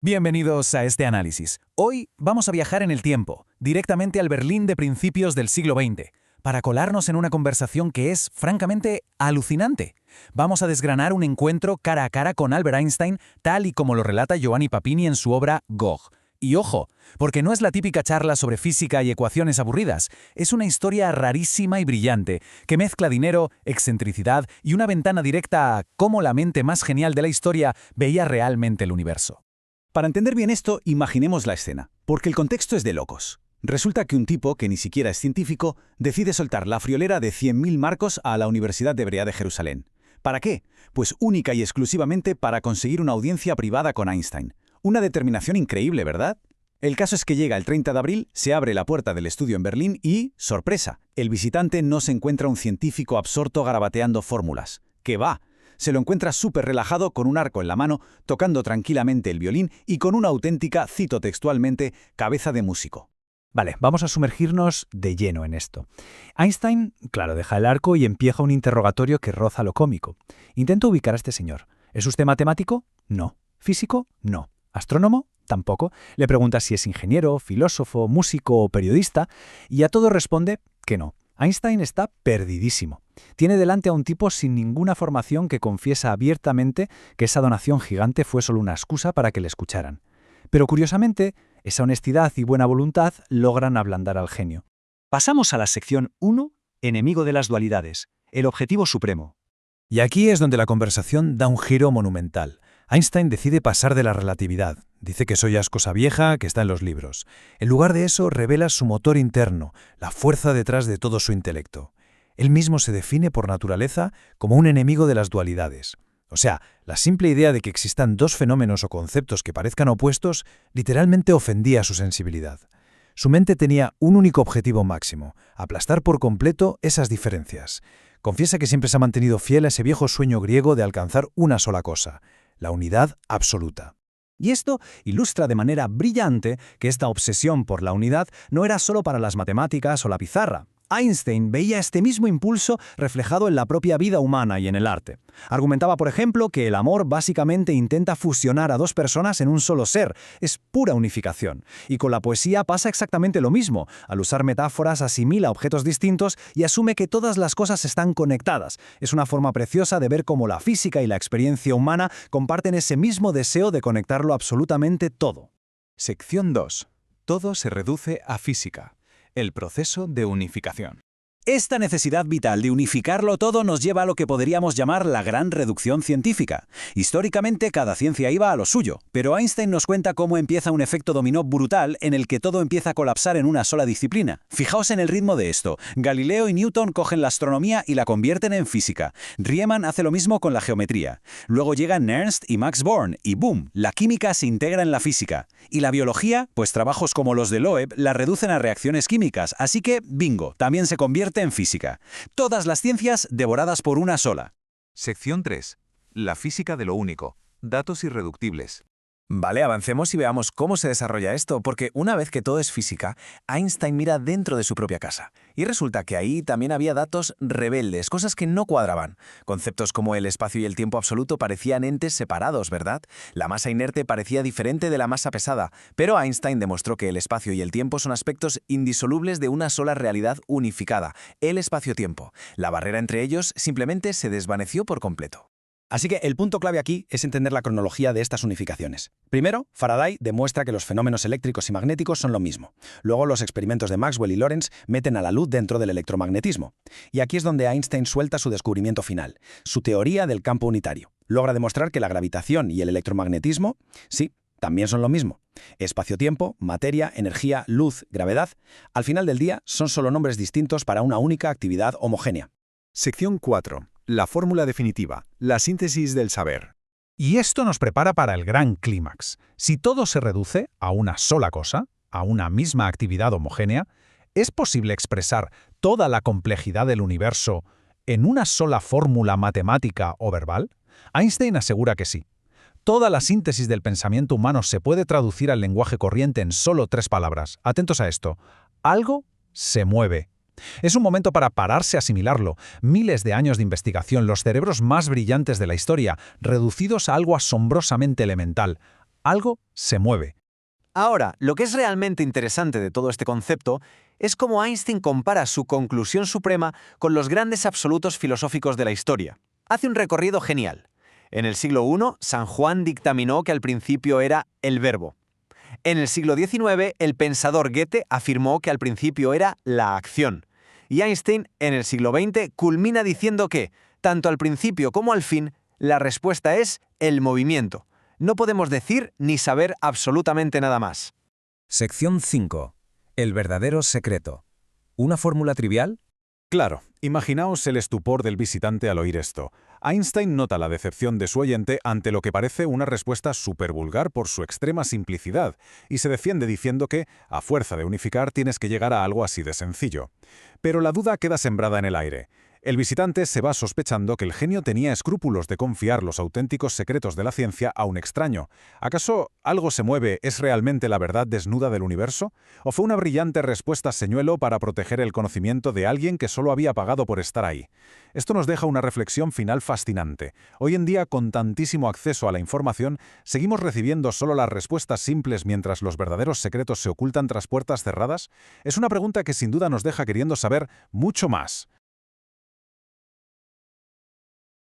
Bienvenidos a este análisis. Hoy vamos a viajar en el tiempo, directamente al Berlín de principios del siglo XX, para colarnos en una conversación que es, francamente, alucinante. Vamos a desgranar un encuentro cara a cara con Albert Einstein, tal y como lo relata Giovanni Papini en su obra Gog. Y ojo, porque no es la típica charla sobre física y ecuaciones aburridas, es una historia rarísima y brillante, que mezcla dinero, excentricidad y una ventana directa a cómo la mente más genial de la historia veía realmente el universo. Para entender bien esto, imaginemos la escena, porque el contexto es de locos. Resulta que un tipo, que ni siquiera es científico, decide soltar la friolera de 100.000 marcos a la Universidad Hebrea de Jerusalén. ¿Para qué? Pues única y exclusivamente para conseguir una audiencia privada con Einstein. Una determinación increíble, ¿verdad? El caso es que llega el 30 de abril, se abre la puerta del estudio en Berlín y, sorpresa, el visitante no se encuentra un científico absorto garabateando fórmulas. ¡Que va! Se lo encuentra súper relajado con un arco en la mano, tocando tranquilamente el violín y con una auténtica, cito textualmente, cabeza de músico. Vale, vamos a sumergirnos de lleno en esto. Einstein, claro, deja el arco y empieza un interrogatorio que roza lo cómico. Intento ubicar a este señor. ¿Es usted matemático? No. ¿Físico? No. ¿Astrónomo? Tampoco. Le pregunta si es ingeniero, filósofo, músico o periodista, y a todo responde que no. Einstein está perdidísimo. Tiene delante a un tipo sin ninguna formación que confiesa abiertamente que esa donación gigante fue solo una excusa para que le escucharan. Pero curiosamente, esa honestidad y buena voluntad logran ablandar al genio. Pasamos a la sección 1, enemigo de las dualidades, el objetivo supremo. Y aquí es donde la conversación da un giro monumental. Einstein decide pasar de la relatividad. Dice que eso ya es cosa vieja, que está en los libros. En lugar de eso, revela su motor interno, la fuerza detrás de todo su intelecto. Él mismo se define por naturaleza como un enemigo de las dualidades. O sea, la simple idea de que existan dos fenómenos o conceptos que parezcan opuestos literalmente ofendía su sensibilidad. Su mente tenía un único objetivo máximo: aplastar por completo esas diferencias. Confiesa que siempre se ha mantenido fiel a ese viejo sueño griego de alcanzar una sola cosa: la unidad absoluta. Y esto ilustra de manera brillante que esta obsesión por la unidad no era solo para las matemáticas o la pizarra. Einstein veía este mismo impulso reflejado en la propia vida humana y en el arte. Argumentaba, por ejemplo, que el amor básicamente intenta fusionar a dos personas en un solo ser. Es pura unificación. Y con la poesía pasa exactamente lo mismo. Al usar metáforas asimila objetos distintos y asume que todas las cosas están conectadas. Es una forma preciosa de ver cómo la física y la experiencia humana comparten ese mismo deseo de conectarlo absolutamente todo. Sección 2. Todo se reduce a física. El proceso de unificación. Esta necesidad vital de unificarlo todo nos lleva a lo que podríamos llamar la gran reducción científica. Históricamente, cada ciencia iba a lo suyo, pero Einstein nos cuenta cómo empieza un efecto dominó brutal en el que todo empieza a colapsar en una sola disciplina. Fijaos en el ritmo de esto. Galileo y Newton cogen la astronomía y la convierten en física. Riemann hace lo mismo con la geometría. Luego llegan Nernst y Max Born, y ¡boom!, la química se integra en la física. Y la biología, pues trabajos como los de Loeb la reducen a reacciones químicas, así que, bingo, también se convierte en física. Todas las ciencias devoradas por una sola. Sección 3. La física de lo único. Datos irreductibles. Vale, avancemos y veamos cómo se desarrolla esto, porque una vez que todo es física, Einstein mira dentro de su propia casa. Y resulta que ahí también había datos rebeldes, cosas que no cuadraban. Conceptos como el espacio y el tiempo absoluto parecían entes separados, ¿verdad? La masa inerte parecía diferente de la masa pesada, pero Einstein demostró que el espacio y el tiempo son aspectos indisolubles de una sola realidad unificada, el espacio-tiempo. La barrera entre ellos simplemente se desvaneció por completo. Así que el punto clave aquí es entender la cronología de estas unificaciones. Primero, Faraday demuestra que los fenómenos eléctricos y magnéticos son lo mismo. Luego, los experimentos de Maxwell y Lorentz meten a la luz dentro del electromagnetismo. Y aquí es donde Einstein suelta su descubrimiento final, su teoría del campo unitario. Logra demostrar que la gravitación y el electromagnetismo, sí, también son lo mismo. Espacio-tiempo, materia, energía, luz, gravedad, al final del día son solo nombres distintos para una única actividad homogénea. Sección 4. La fórmula definitiva. La síntesis del saber. Y esto nos prepara para el gran clímax. Si todo se reduce a una sola cosa, a una misma actividad homogénea, ¿es posible expresar toda la complejidad del universo en una sola fórmula matemática o verbal? Einstein asegura que sí. Toda la síntesis del pensamiento humano se puede traducir al lenguaje corriente en solo 3 palabras. Atentos a esto. Algo se mueve. Es un momento para pararse a asimilarlo. Miles de años de investigación, los cerebros más brillantes de la historia, reducidos a algo asombrosamente elemental. Algo se mueve. Ahora, lo que es realmente interesante de todo este concepto es cómo Einstein compara su conclusión suprema con los grandes absolutos filosóficos de la historia. Hace un recorrido genial. En el siglo I, San Juan dictaminó que al principio era el verbo. En el siglo XIX, el pensador Goethe afirmó que al principio era la acción. Y Einstein, en el siglo XX, culmina diciendo que, tanto al principio como al fin, la respuesta es el movimiento. No podemos decir ni saber absolutamente nada más. Sección 5. El verdadero secreto. ¿Una fórmula trivial? Claro, imaginaos el estupor del visitante al oír esto. Einstein nota la decepción de su oyente ante lo que parece una respuesta supervulgar por su extrema simplicidad, y se defiende diciendo que, a fuerza de unificar, tienes que llegar a algo así de sencillo. Pero la duda queda sembrada en el aire. El visitante se va sospechando que el genio tenía escrúpulos de confiar los auténticos secretos de la ciencia a un extraño. ¿Acaso algo se mueve es realmente la verdad desnuda del universo? ¿O fue una brillante respuesta señuelo para proteger el conocimiento de alguien que solo había pagado por estar ahí? Esto nos deja una reflexión final fascinante. Hoy en día, con tantísimo acceso a la información, ¿seguimos recibiendo solo las respuestas simples mientras los verdaderos secretos se ocultan tras puertas cerradas? Es una pregunta que sin duda nos deja queriendo saber mucho más.